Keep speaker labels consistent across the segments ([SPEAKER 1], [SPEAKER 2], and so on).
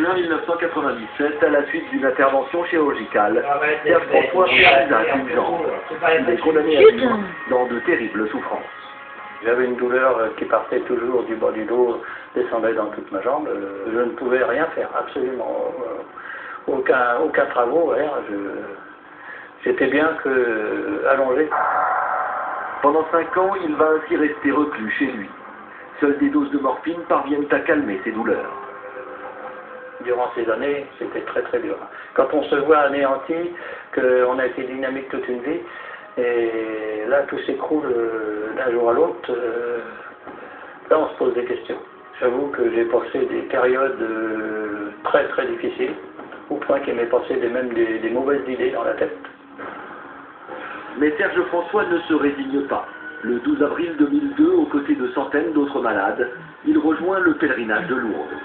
[SPEAKER 1] juin 1997, à la suite d'une intervention chirurgicale, Serge François perd une jambe. Il est condamné à vivre dans de terribles souffrances.
[SPEAKER 2] J'avais une douleur qui partait toujours du bas du dos, descendait dans toute ma jambe. Je ne pouvais rien faire, absolument. Aucun travaux, rien. J'étais bien que allongé.
[SPEAKER 1] Pendant 5 ans, il va ainsi rester reclus chez lui. Seules des doses de morphine parviennent à calmer ses douleurs.
[SPEAKER 2] Durant ces années, c'était très très dur. Quand on se voit anéanti, qu'on a été dynamique toute une vie, et là tout s'écroule d'un jour à l'autre, là on se pose des questions. J'avoue que j'ai passé des périodes très très difficiles, au point qu'il m'est passé même des mauvaises idées dans la tête.
[SPEAKER 1] Mais Serge François ne se résigne pas. Le 12 avril 2002, aux côtés de centaines d'autres malades, il rejoint le pèlerinage de Lourdes.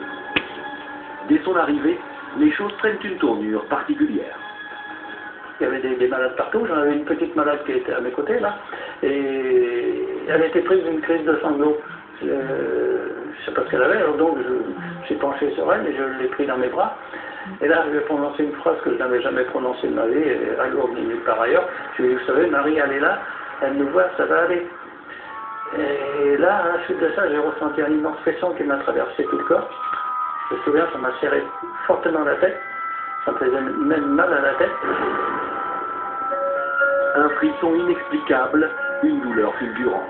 [SPEAKER 1] Dès son arrivée, les choses prennent une tournure particulière.
[SPEAKER 2] Il y avait des malades partout, j'en avais une petite malade qui était à mes côtés là, et elle était prise d'une crise de sanglots. Je ne sais pas ce qu'elle avait, alors donc je suis penché sur elle et je l'ai pris dans mes bras. Et là, je vais prononcer une phrase que je n'avais jamais prononcée de ma vie, à Lourdes ni par ailleurs. Je lui ai dit, vous savez, Marie, elle est là, elle nous voit, ça va aller. Et là, à la suite de ça, j'ai ressenti un immense frisson qui m'a traversé tout le corps. Je me souviens, ça m'a serré fortement la tête, ça me faisait même mal à la tête.
[SPEAKER 1] Un frisson inexplicable, une douleur fulgurante.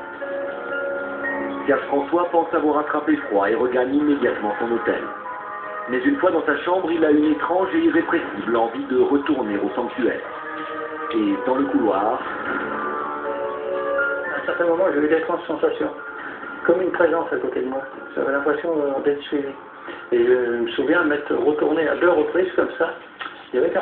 [SPEAKER 1] Serge François pense avoir attrapé froid et regagne immédiatement son hôtel. Mais une fois dans sa chambre, il a une étrange et irrépressible envie de retourner au sanctuaire. Et dans le couloir...
[SPEAKER 2] À un certain moment, j'ai eu d'étranges sensations, comme une présence à côté de moi. J'avais l'impression d'être suivi. Et je me souviens m'être retourné à 2 reprises comme ça. Il y avait